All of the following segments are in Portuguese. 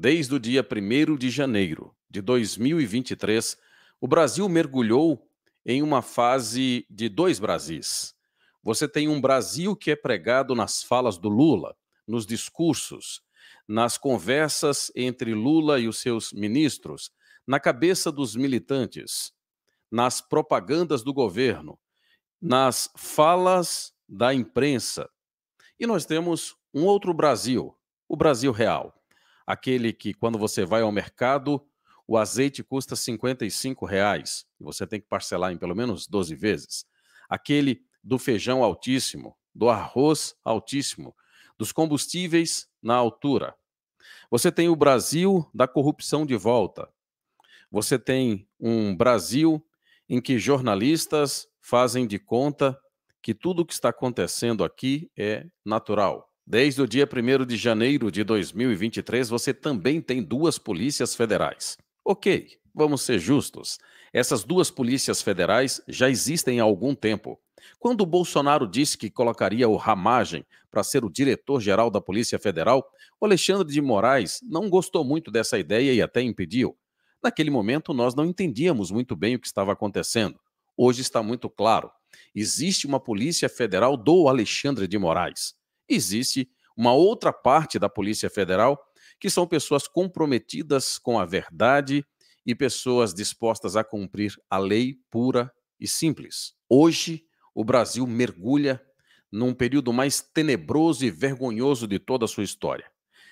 Desde o dia 1º de janeiro de 2023, o Brasil mergulhou em uma fase de dois Brasis. Você tem um Brasil que é pregado nas falas do Lula, nos discursos, nas conversas entre Lula e os seus ministros, na cabeça dos militantes, nas propagandas do governo, nas falas da imprensa. E nós temos um outro Brasil, o Brasil real. Aquele que, quando você vai ao mercado, o azeite custa R$ 55, e você tem que parcelar em pelo menos 12 vezes. Aquele do feijão altíssimo, do arroz altíssimo, dos combustíveis na altura. Você tem o Brasil da corrupção de volta. Você tem um Brasil em que jornalistas fazem de conta que tudo o que está acontecendo aqui é natural. Desde o dia 1º de janeiro de 2023, você também tem duas polícias federais. Ok, vamos ser justos. Essas duas polícias federais já existem há algum tempo. Quando o Bolsonaro disse que colocaria o Ramagem para ser o diretor-geral da Polícia Federal, o Alexandre de Moraes não gostou muito dessa ideia e até impediu. Naquele momento, nós não entendíamos muito bem o que estava acontecendo. Hoje está muito claro. Existe uma Polícia Federal do Alexandre de Moraes. Existe uma outra parte da Polícia Federal que são pessoas comprometidas com a verdade e pessoas dispostas a cumprir a lei pura e simples. Hoje, o Brasil mergulha num período mais tenebroso e vergonhoso de toda a sua história.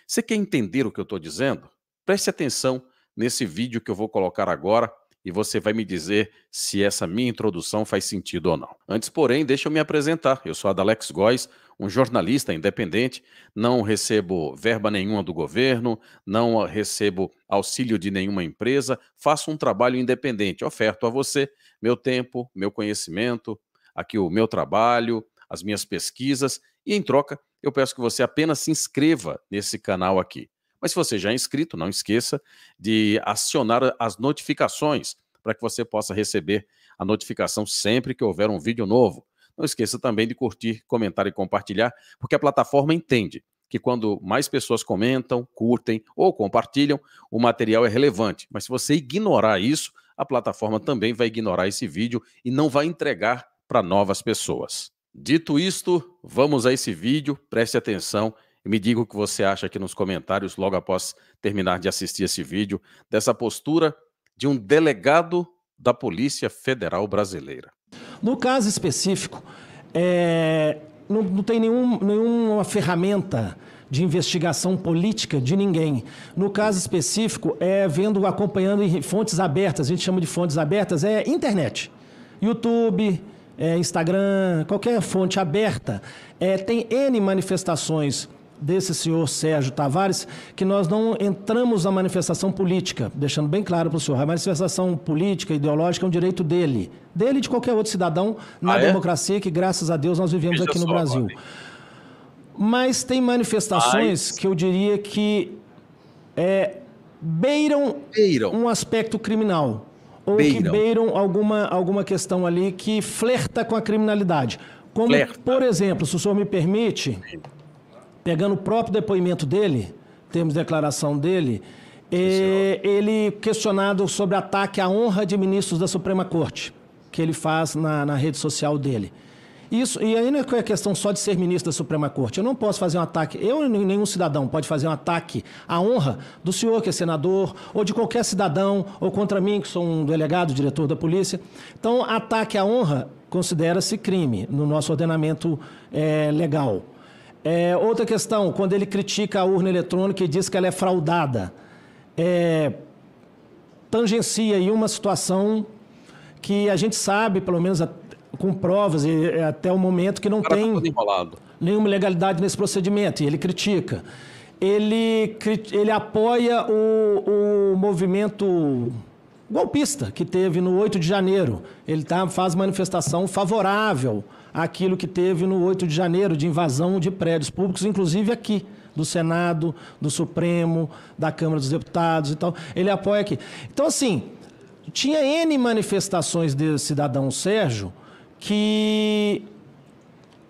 Você quer entender o que eu estou dizendo? Preste atenção nesse vídeo que eu vou colocar agora e você vai me dizer se essa minha introdução faz sentido ou não. Antes, porém, deixa eu me apresentar. Eu sou Adalex Góes, um jornalista independente, não recebo verba nenhuma do governo, não recebo auxílio de nenhuma empresa, faço um trabalho independente, oferto a você meu tempo, meu conhecimento, aqui o meu trabalho, as minhas pesquisas, e em troca eu peço que você apenas se inscreva nesse canal aqui. Mas se você já é inscrito, não esqueça de acionar as notificações para que você possa receber a notificação sempre que houver um vídeo novo. Não esqueça também de curtir, comentar e compartilhar, porque a plataforma entende que quando mais pessoas comentam, curtem ou compartilham, o material é relevante. Mas se você ignorar isso, a plataforma também vai ignorar esse vídeo e não vai entregar para novas pessoas. Dito isto, vamos a esse vídeo, preste atenção e me diga o que você acha aqui nos comentários, logo após terminar de assistir esse vídeo, dessa postura de um delegado da Polícia Federal Brasileira. No caso específico, não tem nenhuma ferramenta de investigação política de ninguém. No caso específico, acompanhando em fontes abertas, a gente chama de fontes abertas, é internet. YouTube, Instagram, qualquer fonte aberta. Tem N manifestações desse senhor Sérgio Tavares, que nós não entramos na manifestação política, deixando bem claro para o senhor, a manifestação política, ideológica é um direito dele e de qualquer outro cidadão na democracia que, graças a Deus, nós vivemos aqui no Brasil. Mano. Mas tem manifestações que eu diria que beiram um aspecto criminal, ou que beiram alguma questão ali que flerta com a criminalidade. Como, por exemplo, se o senhor me permite... Pegando o próprio depoimento dele, temos declaração dele, ele questionado sobre ataque à honra de ministros da Suprema Corte, que ele faz na rede social dele. Isso, e aí não é questão só de ser ministro da Suprema Corte. Eu não posso fazer um ataque, eu nem nenhum cidadão pode fazer um ataque à honra do senhor que é senador, ou de qualquer cidadão, ou contra mim, que sou um delegado, diretor da polícia. Então, ataque à honra considera-se crime no nosso ordenamento legal. Outra questão, quando ele critica a urna eletrônica e diz que ela é fraudada, tangencia aí uma situação que a gente sabe, pelo menos com provas, até o momento que não tem nenhuma legalidade nesse procedimento, e ele critica. Ele apoia o movimento golpista que teve no 8 de janeiro. Ele faz manifestação favorável àquilo que teve no 8 de janeiro, de invasão de prédios públicos, inclusive aqui, do Senado, do Supremo, da Câmara dos Deputados e tal. Ele apoia aqui. Então, assim, tinha N manifestações desse cidadão Sérgio que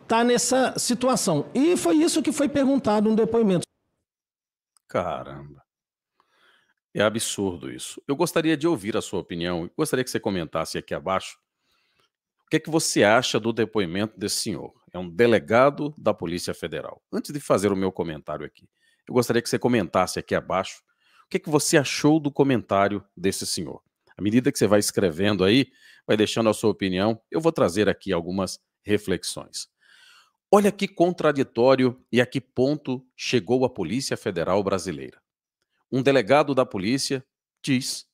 está nessa situação. E foi isso que foi perguntado no depoimento. Caramba. É absurdo isso. Eu gostaria de ouvir a sua opinião, gostaria que você comentasse aqui abaixo. O que é que você acha do depoimento desse senhor? É um delegado da Polícia Federal. Antes de fazer o meu comentário aqui, eu gostaria que você comentasse aqui abaixo o que é que você achou do comentário desse senhor. À medida que você vai escrevendo aí, vai deixando a sua opinião, eu vou trazer aqui algumas reflexões. Olha que contraditório e a que ponto chegou a Polícia Federal brasileira. Um delegado da polícia diz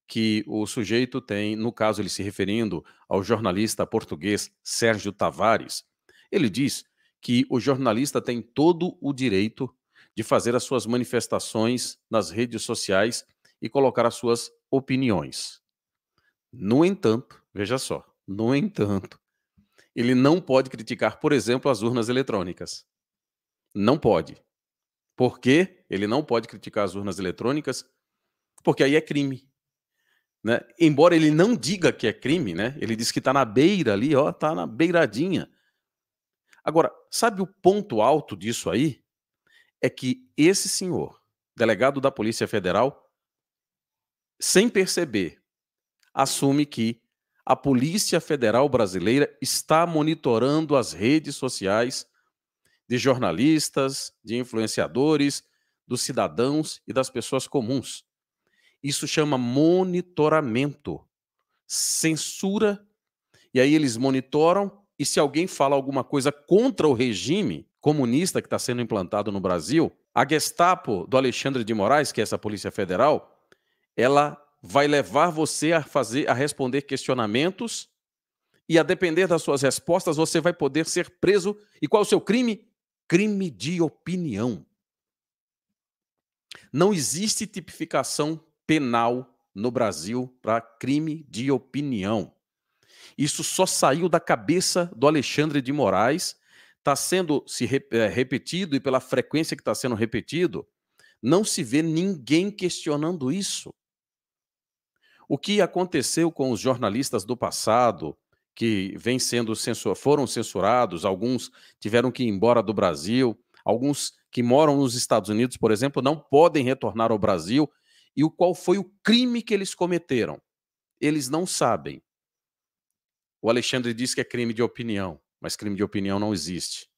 que o sujeito tem, no caso ele se referindo ao jornalista português Sérgio Tavares, ele diz que o jornalista tem todo o direito de fazer as suas manifestações nas redes sociais e colocar as suas opiniões. No entanto, veja só, no entanto, ele não pode criticar, por exemplo, as urnas eletrônicas. Não pode. Por quê? Ele não pode criticar as urnas eletrônicas, porque aí é crime. Né? Embora ele não diga que é crime, né? Ele diz que está na beira ali, ó, está na beiradinha. Agora, sabe o ponto alto disso aí? É que esse senhor, delegado da Polícia Federal, sem perceber, assume que a Polícia Federal brasileira está monitorando as redes sociais de jornalistas, de influenciadores, dos cidadãos e das pessoas comuns. Isso chama monitoramento, censura. E aí eles monitoram, e se alguém fala alguma coisa contra o regime comunista que está sendo implantado no Brasil, a Gestapo do Alexandre de Moraes, que é essa Polícia Federal, ela vai levar você a responder questionamentos, e a depender das suas respostas, você vai poder ser preso. E qual é o seu crime? Crime de opinião. Não existe tipificação penal no Brasil para crime de opinião. Isso só saiu da cabeça do Alexandre de Moraes, está sendo repetido, e pela frequência que está sendo repetido, não se vê ninguém questionando isso. O que aconteceu com os jornalistas do passado, que foram censurados, alguns tiveram que ir embora do Brasil, alguns que moram nos Estados Unidos, por exemplo, não podem retornar ao Brasil, e qual foi o crime que eles cometeram? Eles não sabem. O Alexandre diz que é crime de opinião, mas crime de opinião não existe.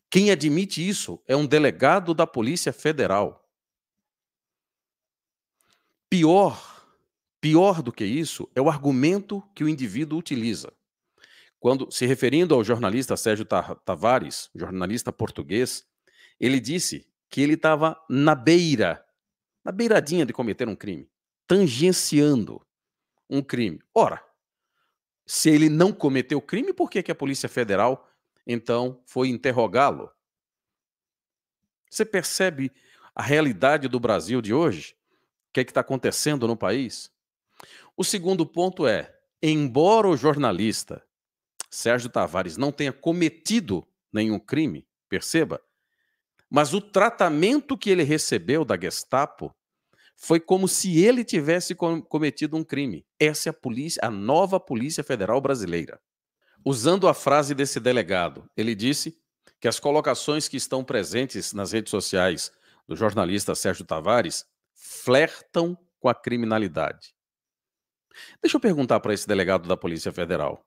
Quem admite isso é um delegado da Polícia Federal. Pior do que isso é o argumento que o indivíduo utiliza. Quando, se referindo ao jornalista Sérgio Tavares, jornalista português, ele disse que ele estava na beiradinha de cometer um crime, tangenciando um crime. Ora, se ele não cometeu crime, por que a Polícia Federal, então, foi interrogá-lo? Você percebe a realidade do Brasil de hoje? O que está acontecendo no país? O segundo ponto é, embora o jornalista Sérgio Tavares não tenha cometido nenhum crime, perceba, mas o tratamento que ele recebeu da Gestapo foi como se ele tivesse cometido um crime. Essa é a nova Polícia Federal brasileira. Usando a frase desse delegado, ele disse que as colocações que estão presentes nas redes sociais do jornalista Sérgio Tavares flertam com a criminalidade. Deixa eu perguntar para esse delegado da Polícia Federal.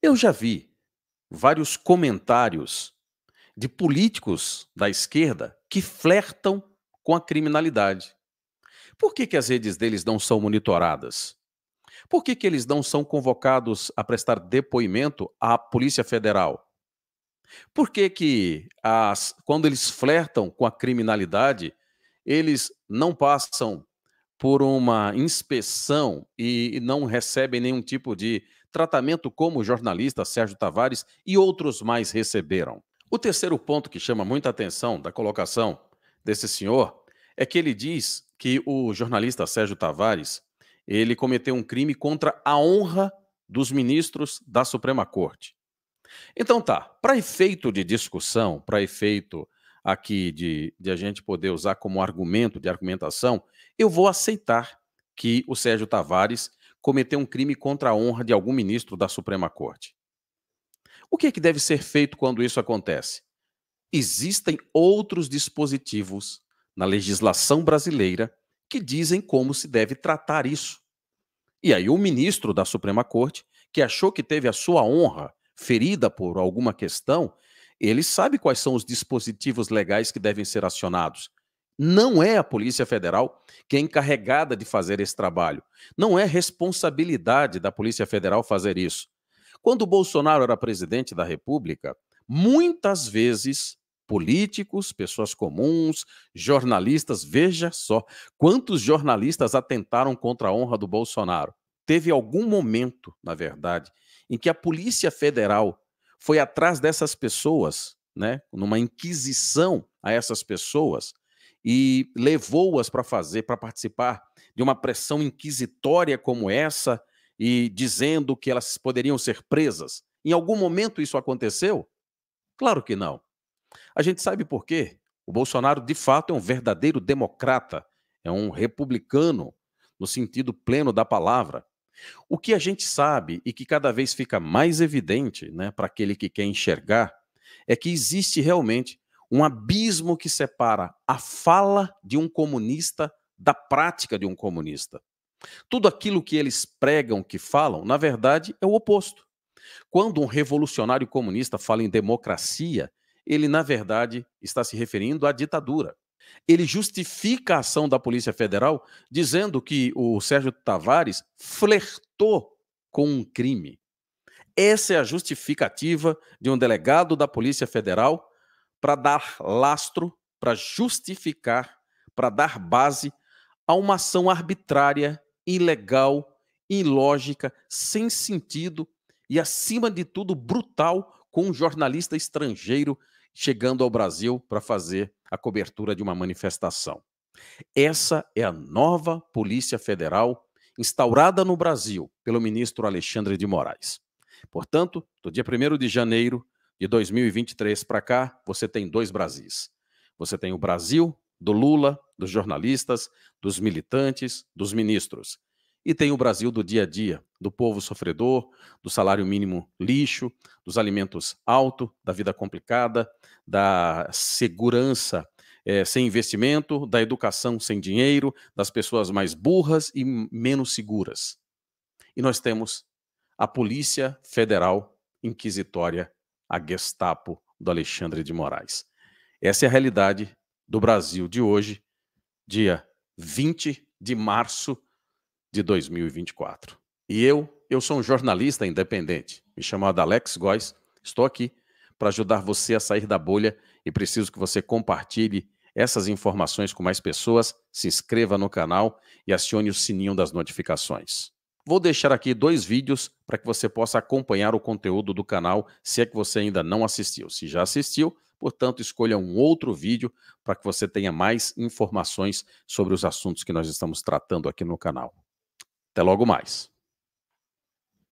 Eu já vi vários comentários de políticos da esquerda que flertam com a criminalidade. Por que as redes deles não são monitoradas? Por que eles não são convocados a prestar depoimento à Polícia Federal? Por que quando eles flertam com a criminalidade, eles não passam por uma inspeção e não recebem nenhum tipo de tratamento como o jornalista Sérgio Tavares e outros mais receberam? O terceiro ponto que chama muita atenção da colocação desse senhor é que ele diz que o jornalista Sérgio Tavares, ele cometeu um crime contra a honra dos ministros da Suprema Corte. Então tá, para efeito de discussão, para efeito aqui de a gente poder usar como argumento de argumentação, eu vou aceitar que o Sérgio Tavares cometeu um crime contra a honra de algum ministro da Suprema Corte. O que deve ser feito quando isso acontece? Existem outros dispositivos na legislação brasileira que dizem como se deve tratar isso. E aí o ministro da Suprema Corte, que achou que teve a sua honra ferida por alguma questão, ele sabe quais são os dispositivos legais que devem ser acionados. Não é a Polícia Federal que é encarregada de fazer esse trabalho. Não é responsabilidade da Polícia Federal fazer isso. Quando o Bolsonaro era presidente da República, muitas vezes políticos, pessoas comuns, jornalistas, veja só quantos jornalistas atentaram contra a honra do Bolsonaro. Teve algum momento, na verdade, em que a Polícia Federal foi atrás dessas pessoas, né, numa inquisição a essas pessoas, e levou-as para participar de uma pressão inquisitória como essa, e dizendo que elas poderiam ser presas. Em algum momento isso aconteceu? Claro que não. A gente sabe por quê. O Bolsonaro, de fato, é um verdadeiro democrata, é um republicano, no sentido pleno da palavra. O que a gente sabe, e que cada vez fica mais evidente, né, para aquele que quer enxergar, é que existe realmente um abismo que separa a fala de um comunista da prática de um comunista. Tudo aquilo que eles pregam, que falam, na verdade, é o oposto. Quando um revolucionário comunista fala em democracia, ele, na verdade, está se referindo à ditadura. Ele justifica a ação da Polícia Federal dizendo que o Sérgio Tavares flertou com um crime. Essa é a justificativa de um delegado da Polícia Federal para dar lastro, para justificar, para dar base a uma ação arbitrária, ilegal, ilógica, sem sentido e, acima de tudo, brutal, com um jornalista estrangeiro chegando ao Brasil para fazer a cobertura de uma manifestação. Essa é a nova Polícia Federal instaurada no Brasil pelo ministro Alexandre de Moraes. Portanto, do dia 1º de janeiro de 2023 para cá, você tem dois Brasis. Você tem o Brasil do Lula, dos jornalistas, dos militantes, dos ministros. E tem o Brasil do dia a dia, do povo sofredor, do salário mínimo lixo, dos alimentos altos, da vida complicada, da segurança sem investimento, da educação sem dinheiro, das pessoas mais burras e menos seguras. E nós temos a Polícia Federal Inquisitória, a Gestapo do Alexandre de Moraes. Essa é a realidade do Brasil de hoje, dia 20 de março de 2024. E eu sou um jornalista independente, me chamo Alex Góes, estou aqui para ajudar você a sair da bolha e preciso que você compartilhe essas informações com mais pessoas, se inscreva no canal e acione o sininho das notificações. Vou deixar aqui 2 vídeos para que você possa acompanhar o conteúdo do canal, se é que você ainda não assistiu. Se já assistiu, portanto, escolha um outro vídeo para que você tenha mais informações sobre os assuntos que nós estamos tratando aqui no canal. Até logo mais.